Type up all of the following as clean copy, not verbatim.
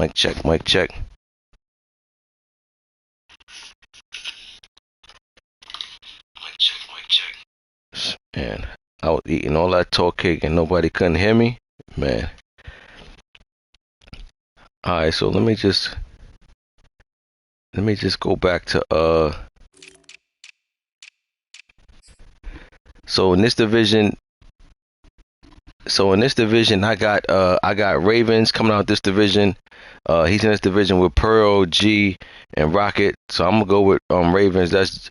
Mic check, mic check. Mic check, mic check. Man, I was eating all that tall cake and nobody couldn't hear me. Man. Alright, so let me just go back to so in this division I got Ravens coming out this division. He's in this division with Pearl, G, and Rocket. So I'm gonna go with Ravens. That's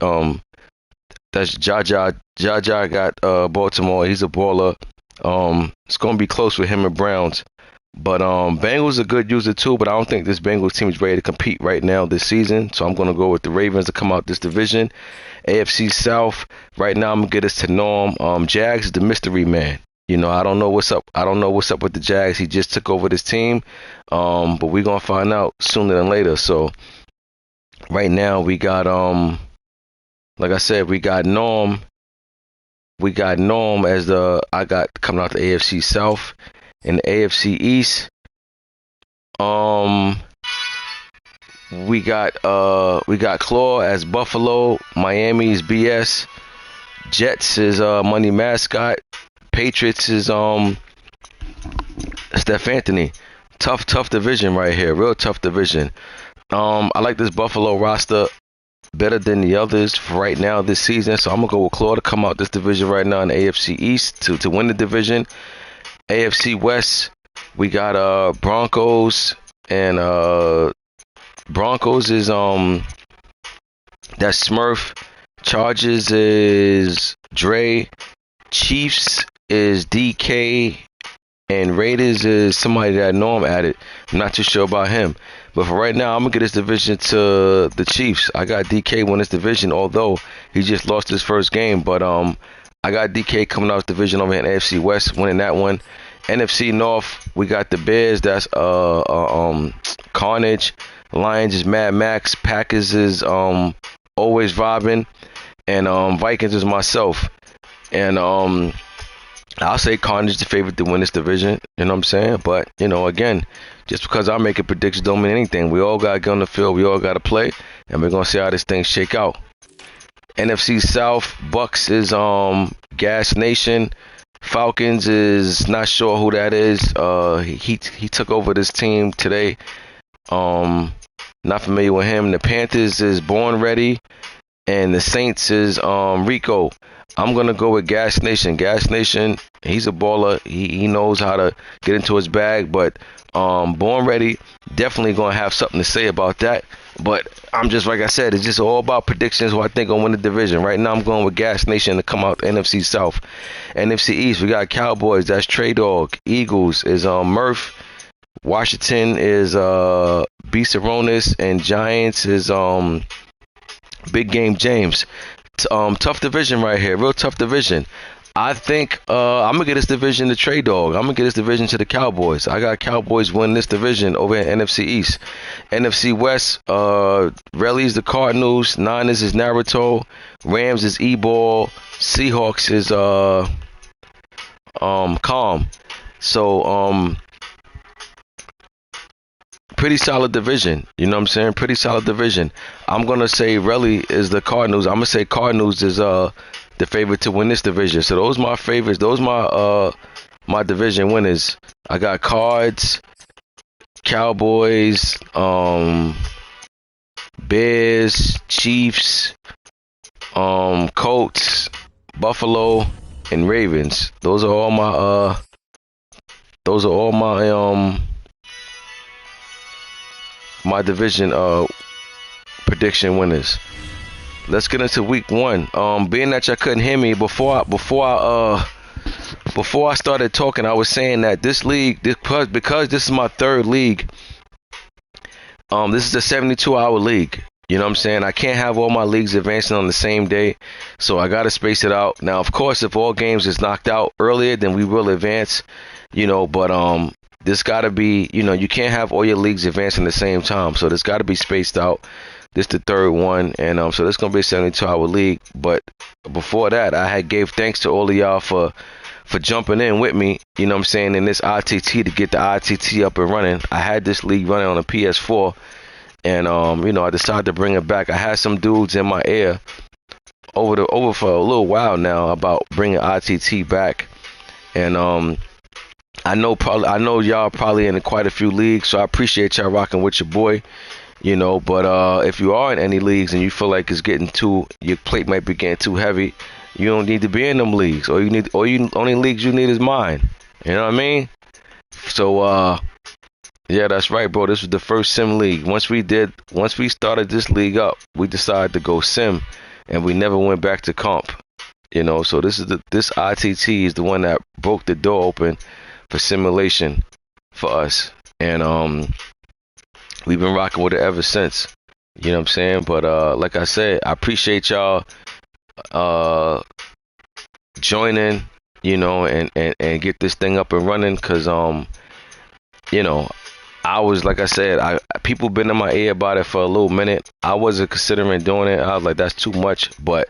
Jaja. Jaja got Baltimore. He's a baller. It's gonna be close with him and Browns. But Bengals a good user too, but I don't think this Bengals team is ready to compete right now this season. So I'm gonna go with the Ravens to come out this division. AFC South, right now I'm gonna get us to Norm. Jags is the mystery man. You know, I don't know what's up. I don't know what's up with the Jags. He just took over this team. But we're gonna find out sooner than later. So right now we got like I said, we got Norm. We got Norm as I got coming out the AFC South. In the AFC East, we got Claw as Buffalo. Miami is BS. Jets is Money Mascot. Patriots is Steph Anthony. Tough division right here. Real tough division. I like this Buffalo roster better than the others for right now this season. So I'm gonna go with Claw to come out this division right now in the AFC East to win the division. AFC West, we got Broncos, and Broncos is that's Smurf. Chargers is Dre. Chiefs is DK, and Raiders is somebody that Norm added. I'm not too sure about him, but for right now, I'm gonna get this division to the Chiefs. I got DK win this division, although he just lost his first game, but I got DK coming out of the division over in AFC West, winning that one. NFC North, we got the Bears. That's Carnage. Lions is Mad Max. Packers is Always Vibing, and Vikings is myself. And I'll say Carnage is the favorite to win this division. You know what I'm saying? But you know, again, just because I make a prediction don't mean anything. We all gotta get on the field. We all gotta play, and we're gonna see how this thing shake out. NFC South, Bucks is Gas Nation. Falcons is not sure who that is. He took over this team today. Not familiar with him. The Panthers is Born Ready, and the Saints is Rico. I'm gonna go with Gas Nation. Gas Nation, he's a baller. He knows how to get into his bag, but Born Ready definitely gonna have something to say about that. But I'm just, like I said, it's just all about predictions who I think gonna win the division. Right now I'm going with Gas Nation to come out the NFC South. NFC East, we got Cowboys, that's Trey Dog. Eagles is Murph. Washington is B. Saronis, and Giants is Big Game James. Tough division right here, real tough division. I think I'm gonna get this division to Trey Dog. I'm gonna get this division to the Cowboys. I got Cowboys win this division over in NFC East. NFC West, Relly's the Cardinals. Niners is Naruto. Rams is E-Ball. Seahawks is Calm. So pretty solid division. You know what I'm saying? Pretty solid division. I'm gonna say Relly is the Cardinals. I'm gonna say Cardinals is the favorite to win this division. So those my favorites. Those my division winners. I got Cards, Cowboys, Bears, Chiefs, Colts, Buffalo, and Ravens. Those are all my my division prediction winners. Let's get into week one. Being that y'all couldn't hear me before I started talking, I was saying that this league, because this is my third league, this is a 72-hour league. You know what I'm saying? I can't have all my leagues advancing on the same day, so I got to space it out. Now, of course, if all games is knocked out earlier, then we will advance, you know, but this got to be, you know, you can't have all your leagues advancing at the same time, so this got to be spaced out. This the third one, and so this is gonna be a 72-hour league. But before that, I had gave thanks to all of y'all for for jumping in with me, you know what I'm saying, in this ITT to get the ITT up and running. I had this league running on a PS4, and you know, I decided to bring it back. I had some dudes in my ear over for a little while now about bringing ITT back, and I know y'all probably in quite a few leagues, so I appreciate y'all rocking with your boy, you know. But if you are in any leagues and you feel like it's getting your plate might be getting too heavy, you don't need to be in them leagues. Only leagues you need is mine. You know what I mean? So yeah, that's right, bro. This was the first sim league. Once we started this league up, we decided to go sim, and we never went back to comp. You know, so this ITT is the one that broke the door open for simulation for us, and we've been rocking with it ever since. You know what I'm saying? But like I said, I appreciate y'all joining, you know, and get this thing up and running, cause you know, I was, like I said, people been in my ear about it for a little minute. I wasn't considering doing it. I was like, that's too much. But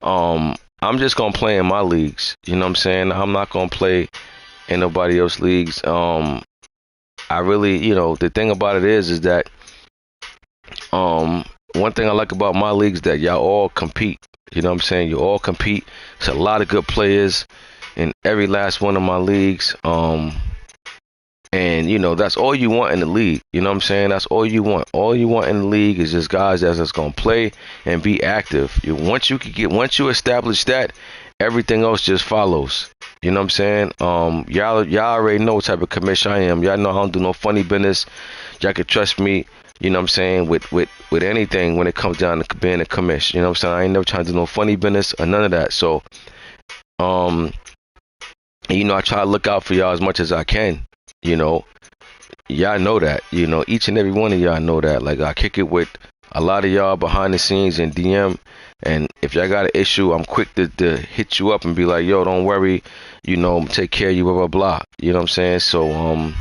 I'm just gonna play in my leagues. You know what I'm saying? I'm not gonna play in nobody else's leagues. I really, you know, the thing about it is that one thing I like about my leagues is that y'all all compete. You know what I'm saying? You all compete. It's a lot of good players in every last one of my leagues. And, you know, that's all you want in the league. You know what I'm saying? That's all you want. All you want in the league is just guys that's just going to play and be active. Once you establish that, everything else just follows. You know what I'm saying? Y'all already know what type of commish I am. Y'all know I don't do no funny business. Y'all can trust me, you know what I'm saying, with anything when it comes down to being a commish. You know what I'm saying? I ain't never trying to do no funny business or none of that. So, you know, I try to look out for y'all as much as I can. You know, y'all know that. You know, each and every one of y'all know that. Like, I kick it with a lot of y'all behind the scenes and DM. And if y'all got an issue, I'm quick to hit you up and be like, yo, don't worry. You know, take care of you, blah, blah, blah. You know what I'm saying? So,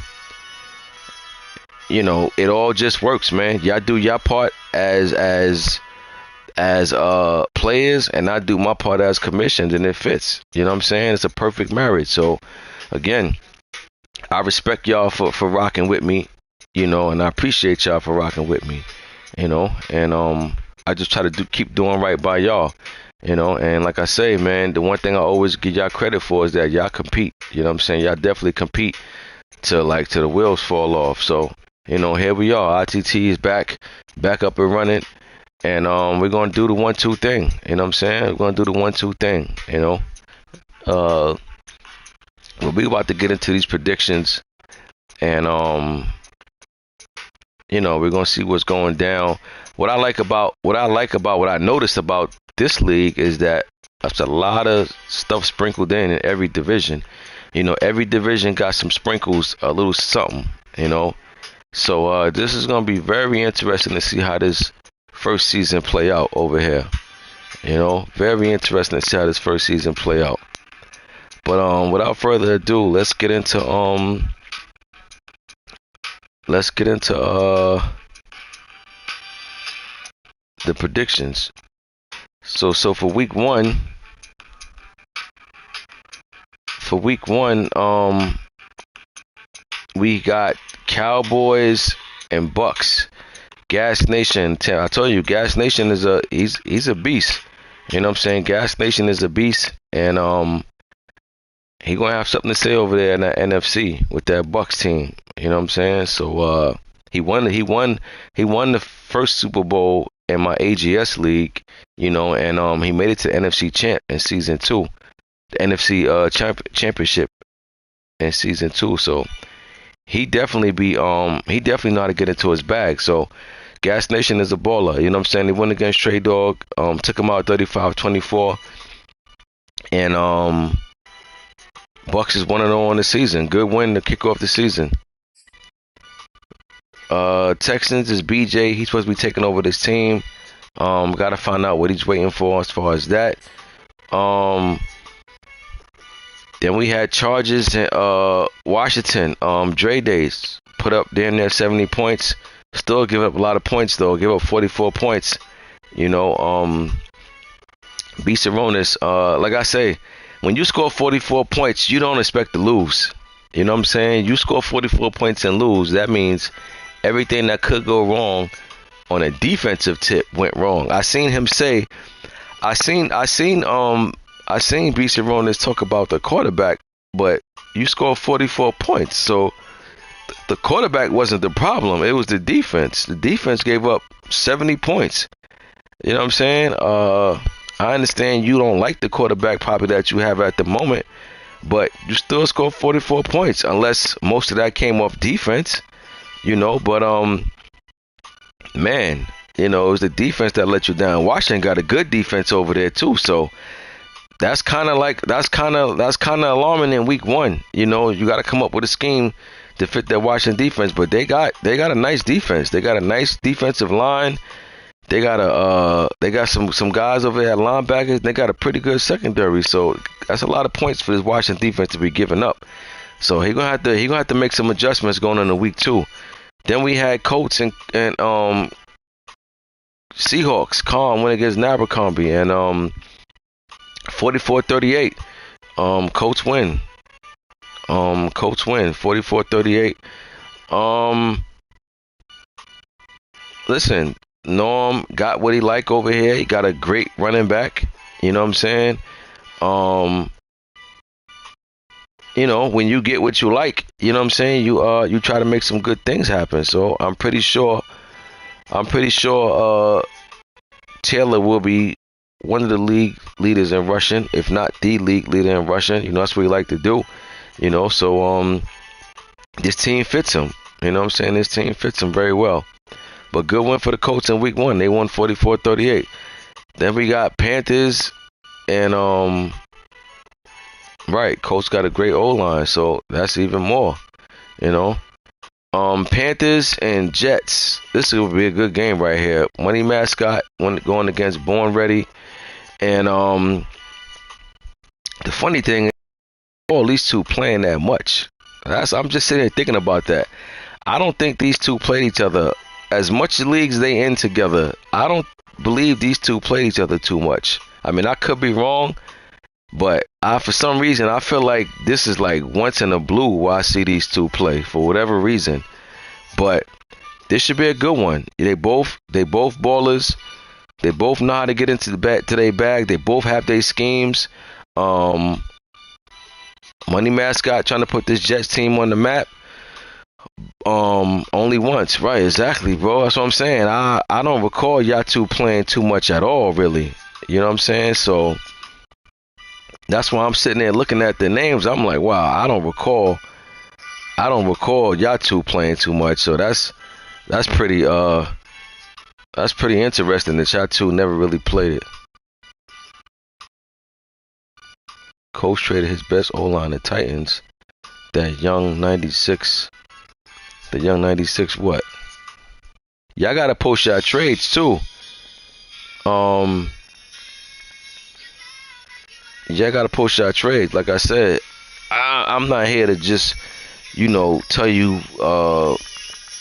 you know, it all just works, man. Y'all do your part as players, and I do my part as commissioned, and it fits. You know what I'm saying? It's a perfect marriage. So, again, I respect y'all for rocking with me, you know, and I appreciate y'all for rocking with me, you know, and I just try to keep doing right by y'all, you know, and like I say, man, the one thing I always give y'all credit for is that y'all compete. You know what I'm saying? Y'all definitely compete till the wheels fall off. So, you know, here we are. ITT is back up and running, and we're gonna do the 1-2 thing. You know what I'm saying? We're gonna do the 1-2 thing, you know. Well, we about to get into these predictions, and you know, we're gonna see what's going down. What I noticed about this league is that there's a lot of stuff sprinkled in every division. You know, every division got some sprinkles, a little something. You know, so this is gonna be very interesting to see how this first season play out over here. You know, very interesting to see how this first season play out. But without further ado, let's get into the predictions. So for week one, we got Cowboys and Bucks. Gas Nation, I told you, Gas Nation is he's a beast. You know what I'm saying? Gas Nation is a beast, and he gonna have something to say over there in that NFC with that Bucks team. You know what I'm saying? So he won the first Super Bowl in my AGS league, you know, and he made it to NFC champ in season 2, the NFC championship in season 2. So he definitely know how to get into his bag. So Gas Nation is a baller. You know what I'm saying? He won against Trey Dog, took him out 35-24, and Bucks is 1-0 on the season. Good win to kick off the season. Texans is BJ. He's supposed to be taking over this team. Gotta find out what he's waiting for as far as that. Then we had Chargers in Washington. Dre Days put up damn near 70 points. Still give up a lot of points though. Give up 44 points. You know, B. Saronis, like I say, when you score 44 points, you don't expect to lose. You know what I'm saying? You score 44 points and lose. That means everything that could go wrong on a defensive tip went wrong. I seen him say, I seen B. Saronis talk about the quarterback, but you scored 44 points. So the quarterback wasn't the problem. It was the defense. The defense gave up 70 points. You know what I'm saying? I understand you don't like the quarterback probably that you have at the moment, but you still scored 44 points, unless most of that came off defense, you know. But man, you know, it was the defense that let you down. Washington got a good defense over there too, so that's kind of alarming in week 1. You know, you got to come up with a scheme to fit that Washington defense, but they got a nice defense. They got a nice defensive line. They got some guys over there at linebackers. They got a pretty good secondary, so that's a lot of points for this Washington defense to be giving up. So he gonna have to make some adjustments going into week 2. Then we had Colts and Seahawks. Khan went against Abercrombie and 44-38. Colts win. 44-38. Listen. Norm got what he like over here. He got a great running back. You know what I'm saying? You know, when you get what you like, you know what I'm saying, you try to make some good things happen. So I'm pretty sure Taylor will be one of the league leaders in rushing, if not the league leader in rushing. You know, that's what he like to do. You know, so this team fits him. You know what I'm saying? This team fits him very well. But good win for the Colts in week 1. They won 44-38. Then we got Panthers and right, Colts got a great O-line, so that's even more. You know. Panthers and Jets. This will be a good game right here. Money Mascot going against Born Ready. And the funny thing is, all these two playing that much. I'm just sitting here thinking about that. I don't think these two played each other. As much leagues they in together, I don't believe these two play each other too much. I mean, I could be wrong, but for some reason, I feel like this is like once in a blue where I see these two play for whatever reason. But this should be a good one. They both ballers. They both know how to get into their bag. They both have their schemes. Money Mascot trying to put this Jets team on the map. Only once, right? Exactly, bro. That's what I'm saying. I don't recall y'all two playing too much at all, really. You know what I'm saying? So that's why I'm sitting there looking at the names. I'm like, wow, I don't recall y'all two playing too much. So that's pretty interesting that y'all two never really played it. Coach traded his best O-line to Titans. That young 96. The young 96 what? Y'all gotta post y'all trades too. Y'all gotta post y'all trades. Like I said, I'm not here to just, you know, tell you, yo,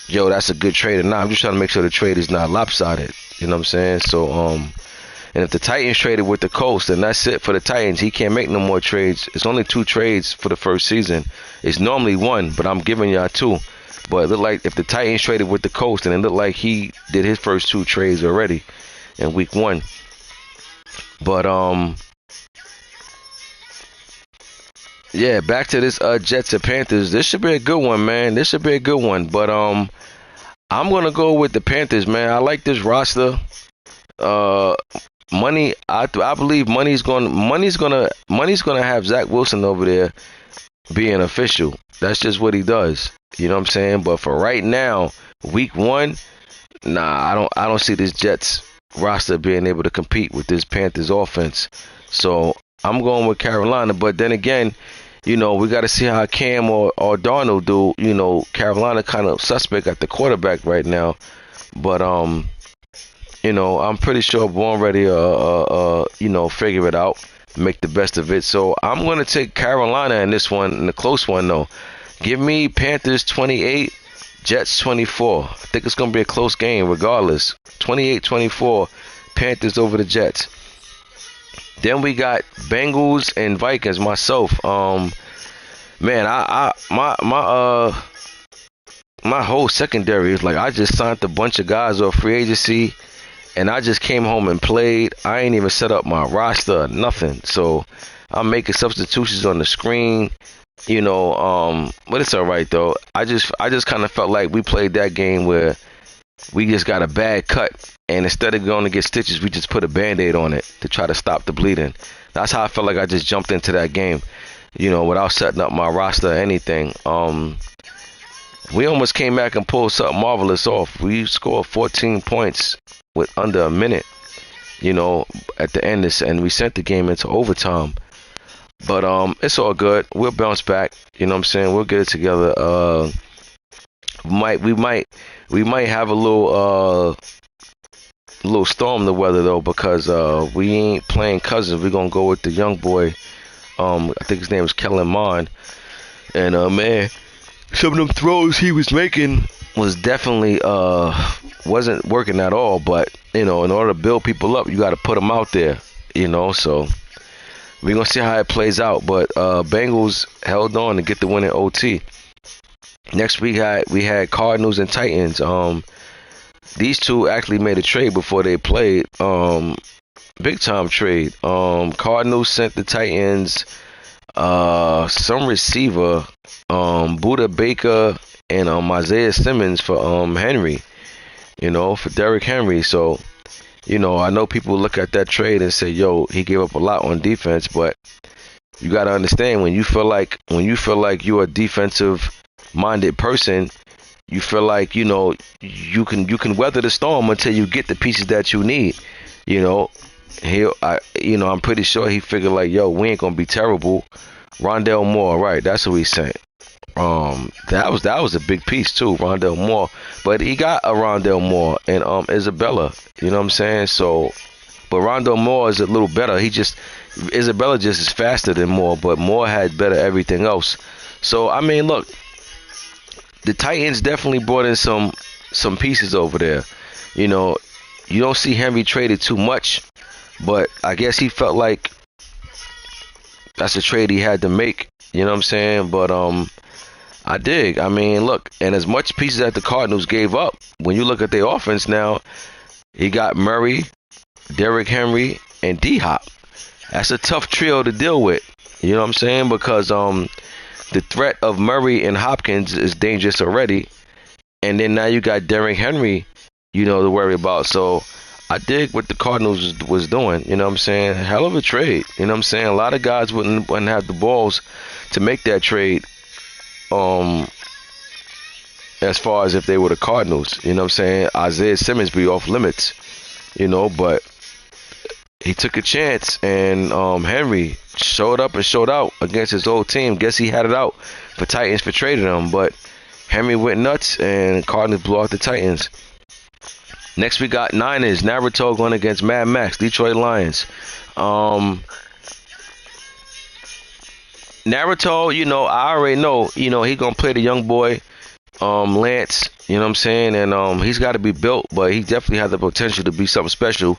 that's a good trade or not. I'm just trying to make sure the trade is not lopsided. You know what I'm saying? So, and if the Titans traded with the Colts, then that's it for the Titans. He can't make no more trades. It's only 2 trades for the first season. It's normally 1, but I'm giving y'all 2. But it looked like if the Titans traded with the Colts, then it looked like he did his first 2 trades already in week 1. But yeah, back to this Jets and Panthers. This should be a good one, man. This should be a good one. But I'm gonna go with the Panthers, man. I like this roster. Money, I believe money's gonna have Zach Wilson over there being official. That's just what he does. You know what I'm saying? But for right now, week 1, nah, I don't see this Jets roster being able to compete with this Panthers offense. So I'm going with Carolina. But then again, you know, we got to see how Cam or Darnold do. You know, Carolina kind of suspect at the quarterback right now. But you know, I'm pretty sure Born Ready you know, figure it out, make the best of it. So I'm gonna take Carolina in this one, in the close one though. Give me Panthers 28, Jets 24. I think it's gonna be a close game regardless. 28-24, Panthers over the Jets. Then we got Bengals and Vikings. Myself, man, my whole secondary is like I just signed a bunch of guys off free agency, and I just came home and played. I ain't even set up my roster, nothing. So I'm making substitutions on the screen, but it's all right though. I just kind of felt like we played that game where we just got a bad cut, and instead of going to get stitches, we just put a Band-Aid on it to try to stop the bleeding. That's how I felt like I just jumped into that game, without setting up my roster or anything. We almost came back and pulled something marvelous off. We scored 14 points with under a minute, at the end, and we sent the game into overtime. But it's all good. We'll bounce back. You know what I'm saying? We'll get it together. We might have a little storm the weather though, because we ain't playing Cousins. We're gonna go with the young boy. I think his name is Kellen Mond. And man, some of them throws he was making was definitely wasn't working at all. But in order to build people up, you got to put them out there. So we're gonna see how it plays out. But Bengals held on to get the win in OT. Next we had Cardinals and Titans. These two actually made a trade before they played. Big time trade. Cardinals sent the Titans some receiver, Buda Baker and Isaiah Simmons for Henry. For Derrick Henry. So, I know people look at that trade and say, yo, he gave up a lot on defense, but you gotta understand when you feel like you're a defensive minded person, you feel like you can weather the storm until you get the pieces that you need. I'm pretty sure he figured like, yo, we ain't gonna be terrible. Rondell Moore, right? That's who he sent. That was a big piece too, Rondell Moore. But he got a Rondell Moore and Isabella. You know what I'm saying? So, but Rondell Moore is a little better. Isabella just is faster than Moore, but Moore had better everything else. So I mean, look, the Titans definitely brought in some pieces over there. You don't see Henry traded too much, but I guess he felt like that's a trade he had to make. You know what I'm saying? But I dig. I mean, look, and as much pieces that the Cardinals gave up, when you look at their offense now, he got Murray, Derrick Henry, and D-Hop. That's a tough trio to deal with. You know what I'm saying? Because the threat of Murray and Hopkins is dangerous already. And then now you got Derrick Henry, to worry about. So I dig what the Cardinals was doing. You know what I'm saying? Hell of a trade. You know what I'm saying? A lot of guys wouldn't have the balls to make that trade. As far as if they were the Cardinals. You know what I'm saying? Isaiah Simmons be off limits. But he took a chance, and Henry showed up and showed out against his old team. Guess he had it out for Titans for trading him, but Henry went nuts, and Cardinals blew out the Titans. Next, we got Niners. Naruto going against Mad Max, Detroit Lions. Naruto, I already know, he gonna play the young boy, Lance. You know what I'm saying? And he's got to be built, but he definitely has the potential to be something special.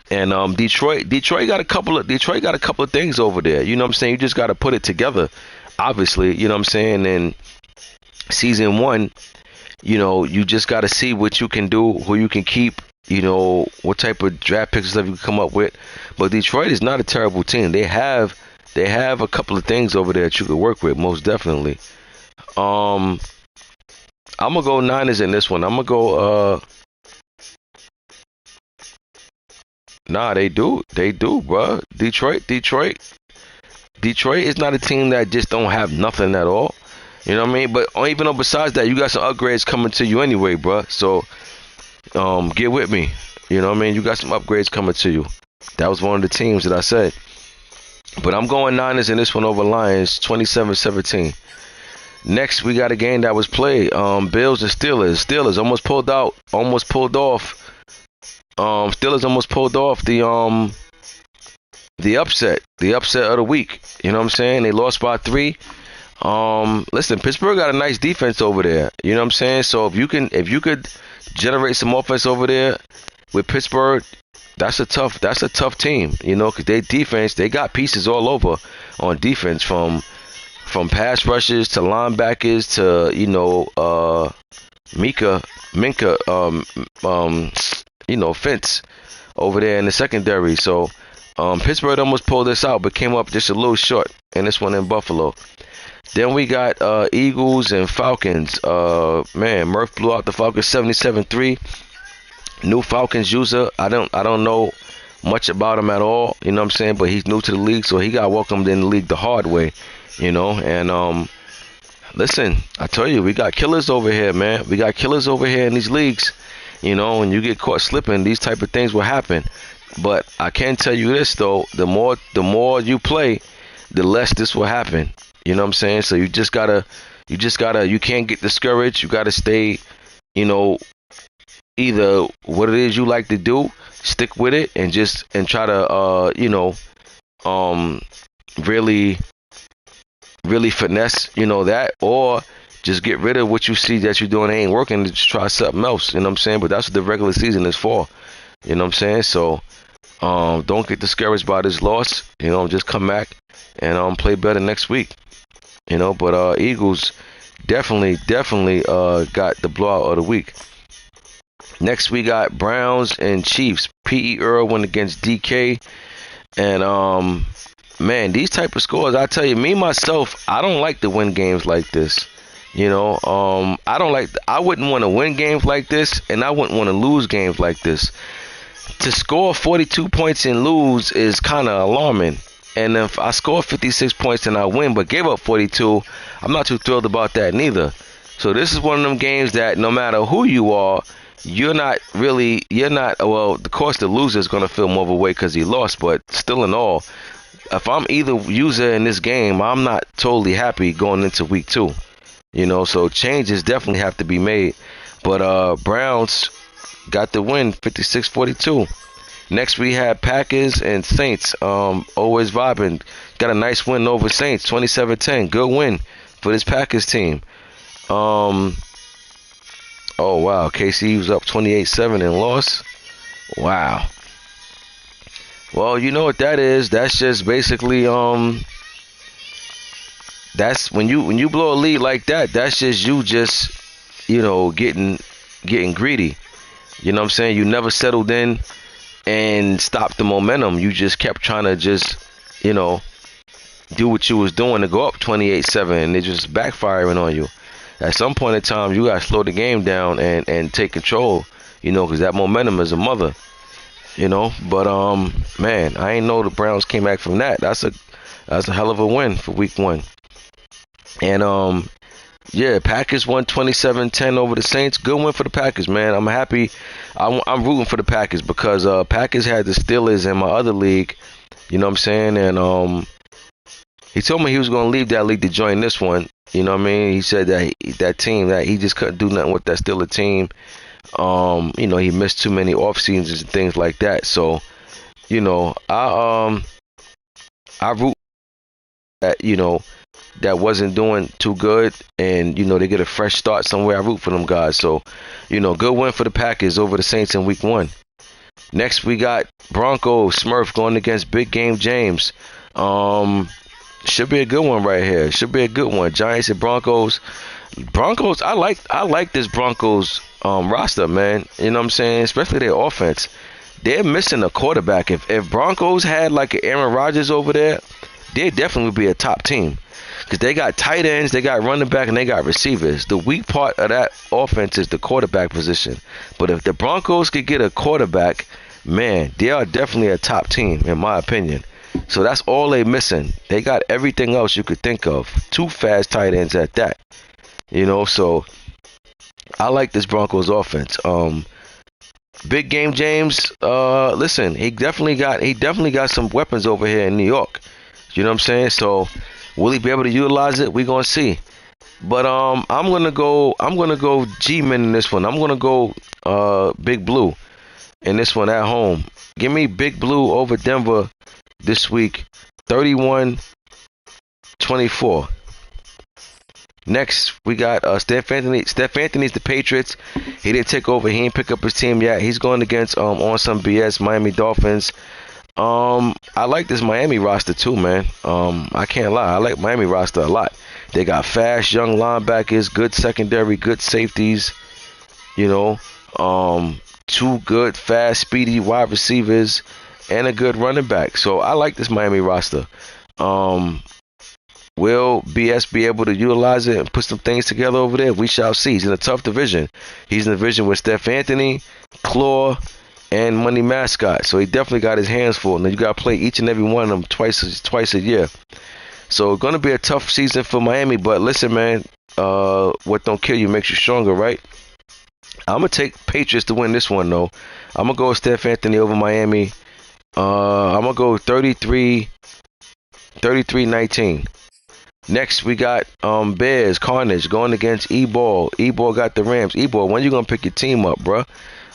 And Detroit got a couple of things over there. You know what I'm saying? You just got to put it together. Obviously, you know what I'm saying? And season 1, you just got to see what you can do, who you can keep, what type of draft picks you can come up with. But Detroit is not a terrible team. They have a couple of things over there that you could work with, most definitely. I'm gonna go Niners in this one. I'm gonna go. Nah, they do, bro. Detroit is not a team that just don't have nothing at all. You know what I mean? But even though besides that, you got some upgrades coming to you anyway, bro. So, get with me. You know what I mean? You got some upgrades coming to you. That was one of the teams that I said. But I'm going Niners in this one over Lions, 27-17. Next, we got a game that was played. Bills and Steelers. Steelers almost pulled off. Steelers almost pulled off the upset of the week. You know what I'm saying? They lost by 3. Listen, Pittsburgh got a nice defense over there. You know what I'm saying? So if you could generate some offense over there, with Pittsburgh, that's a tough team, you know, because they defense, they got pieces all over on defense, from pass rushers to linebackers to, you know, Minka, you know, Fence over there in the secondary. So Pittsburgh almost pulled this out, but came up just a little short in this one in Buffalo. Then we got Eagles and Falcons. Man, Murph blew out the Falcons 77-3. New Falcons user. I don't know much about him at all. You know what I'm saying? But he's new to the league, so he got welcomed in the league the hard way. You know, and listen, I tell you, we got killers over here, man. We got killers over here in these leagues. You know, when you get caught slipping, these type of things will happen. But I can tell you this though: the more you play, the less this will happen. You know what I'm saying? So you can't get discouraged. You gotta stay, you know, either what it is you like to do, stick with it, and try to you know, really finesse, you know, that, or just get rid of what you see that you're doing ain't working and just try something else. You know what I'm saying? But that's what the regular season is for. You know what I'm saying? So don't get discouraged by this loss. You know, just come back and play better next week. You know, but Eagles definitely got the blowout of the week. Next we got Browns and Chiefs. P.E. Earl went against DK, and man, these type of scores, I tell you, me myself, I don't like to win games like this. You know, I wouldn't want to win games like this, and I wouldn't want to lose games like this. To score 42 points and lose is kind of alarming. And if I score 56 points and I win but gave up 42, I'm not too thrilled about that neither. So this is one of them games that no matter who you are, well, of course the loser is going to feel more of a weight because he lost, but still in all, if I'm either user in this game, I'm not totally happy going into week 2. You know, so changes definitely have to be made. But Browns got the win, 56-42. Next we had Packers and Saints. Always vibing. Got a nice win over Saints, 27-10. Good win for this Packers team. Oh wow, KC was up 28-7 and lost. Wow. Well, you know what that is. That's just basically that's when you blow a lead like that, that's just you you know, getting greedy. You know what I'm saying? You never settled in and stopped the momentum. You just kept trying to just, you know, do what you was doing to go up 28-7, and it just backfiring on you. At some point in time, you got to slow the game down and take control, you know, because that momentum is a mother, you know. But, man, I ain't know the Browns came back from that. That's a hell of a win for week 1. And, yeah, Packers won 27-10 over the Saints. Good win for the Packers, man. I'm happy. I'm rooting for the Packers because Packers had the Steelers in my other league, you know what I'm saying? And he told me he was going to leave that league to join this one. You know what I mean? He said that that team, that he just couldn't do nothing with that Steelers team. You know, he missed too many off seasons and things like that. So, you know, I root that, you know, that wasn't doing too good, and you know, they get a fresh start somewhere. I root for them guys. So, you know, good win for the Packers over the Saints in week 1. Next we got Broncos Smurf going against Big Game James. Should be a good one right here. Should be a good one. Giants and Broncos. I like this Broncos roster, man. You know what I'm saying? Especially their offense. They're missing a quarterback. If Broncos had like an Aaron Rodgers over there, they'd definitely be a top team. Because they got tight ends, they got running back, and they got receivers. The weak part of that offense is the quarterback position. But if the Broncos could get a quarterback, man, they are definitely a top team, in my opinion. So that's all they missing. They got everything else you could think of. 2 fast tight ends at that. You know, so I like this Broncos offense. Big Game James, listen, he definitely got some weapons over here in New York. You know what I'm saying? So will he be able to utilize it? We're gonna see. But I'm gonna go G-Men in this one. I'm gonna go Big Blue in this one at home. Give me Big Blue over Denver this week, 31-24. Next, we got Steph Anthony. Steph Anthony's the Patriots. He didn't take over. He ain't pick up his team yet. He's going against on some BS Miami Dolphins. I like this Miami roster too, man. I can't lie. I like Miami roster a lot. They got fast young linebackers, good secondary, good safeties. You know, two good, fast, speedy wide receivers, and a good running back. So I like this Miami roster. Will BS be able to utilize it and put some things together over there? We shall see. He's in a tough division. He's in a division with Steph Anthony, Claw, and Money Mascot. So he definitely got his hands full. Now you got to play each and every one of them twice a year. So it's going to be a tough season for Miami. But listen, man, what don't kill you makes you stronger, right? I'm going to take Patriots to win this one, though. I'm going to go with Steph Anthony over Miami. I'm going to go 33-19. Next, we got Bears, Carnage, going against E-Ball. E-Ball got the Rams. E-Ball, when you going to pick your team up, bruh?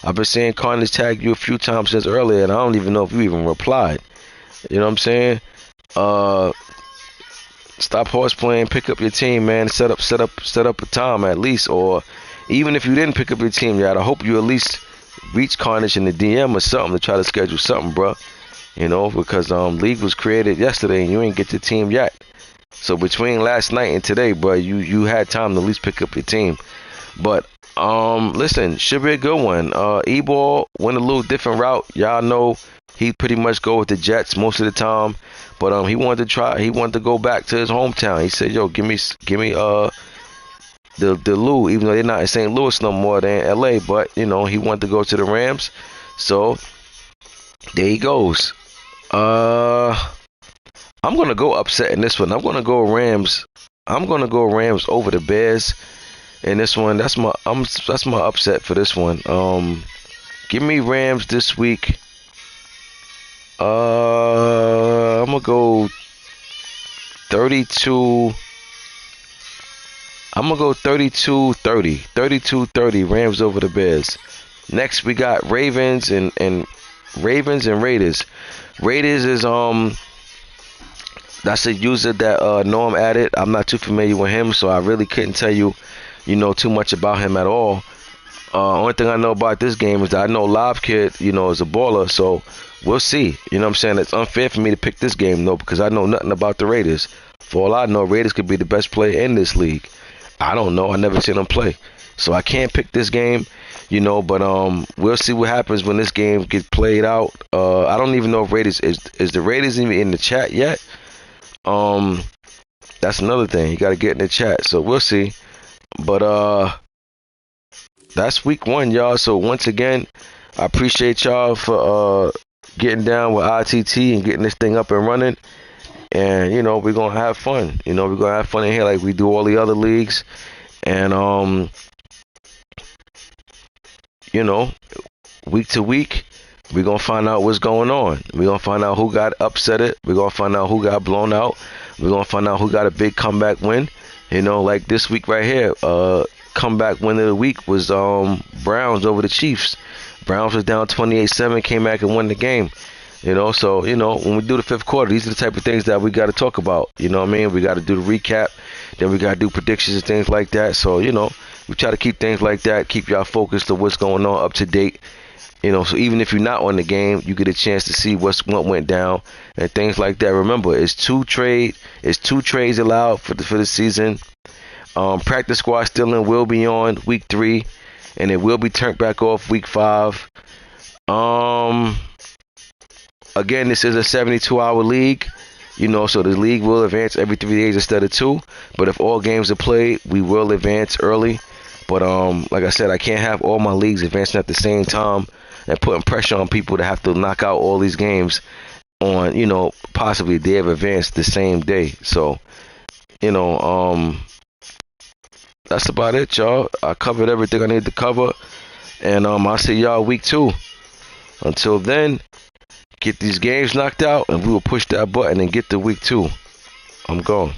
I've been seeing Carnage tag you a few times since earlier, and I don't even know if you even replied. You know what I'm saying? Stop horseplaying, pick up your team, man. Set up a time at least, or even if you didn't pick up your team yet, I hope you at least reach Carnage in the DM or something to try to schedule something, bruh. You know, because league was created yesterday and you ain't get your team yet. So between last night and today, bro, you had time to at least pick up your team. But listen, should be a good one. E-Ball went a little different route. Y'all know he pretty much go with the Jets most of the time. But he wanted to go back to his hometown. He said, "Yo, give me the Lou," even though they're not in St. Louis no more, than LA. But you know, he wanted to go to the Rams. So there he goes. I'm gonna go upset in this one. I'm gonna go Rams. I'm gonna go Rams over the Bears in this one. That's my upset for this one. Give me Rams this week. I'm gonna go 32. I'm gonna go 32-30. 32-30. Rams over the Bears. Next we got Ravens and Raiders. Raiders is that's a user that Norm added. I'm not too familiar with him, so I really couldn't tell you, too much about him at all. Only thing I know about this game is that I know Live Kid, is a baller, so we'll see. You know what I'm saying? It's unfair for me to pick this game, though, because I know nothing about the Raiders. For all I know, Raiders could be the best player in this league. I don't know. I never seen them play. So I can't pick this game, but we'll see what happens when this game gets played out. I don't even know if Raiders is the Raiders even in the chat yet. That's another thing. You got to get in the chat. So we'll see. But that's week 1, y'all. So once again, I appreciate y'all for getting down with ITT and getting this thing up and running. And we're gonna have fun. We're gonna have fun in here like we do all the other leagues. And week to week, we're going to find out what's going on. We're going to find out who got upsetted. We're going to find out who got blown out. We're going to find out who got a big comeback win. Like this week right here, comeback win of the week was Browns over the Chiefs. Browns was down 28-7, came back and won the game. So, when we do the 5th quarter, these are the type of things that we got to talk about. You know what I mean? We got to do the recap. Then we got to do predictions and things like that. So, we try to keep things like that, keep y'all focused on what's going on, up to date. So even if you're not on the game, you get a chance to see what went down and things like that. Remember, it's two trades allowed for the season. Practice squad still in, will be on week 3, and it will be turned back off week 5. Again, this is a 72-hour league. So the league will advance every 3 days instead of 2. But if all games are played, we will advance early. But like I said, I can't have all my leagues advancing at the same time and putting pressure on people to have to knock out all these games on, possibly they have advanced the same day. So, that's about it, y'all. I covered everything I need to cover. And I'll see y'all week 2. Until then, get these games knocked out and we will push that button and get to week 2. I'm gone.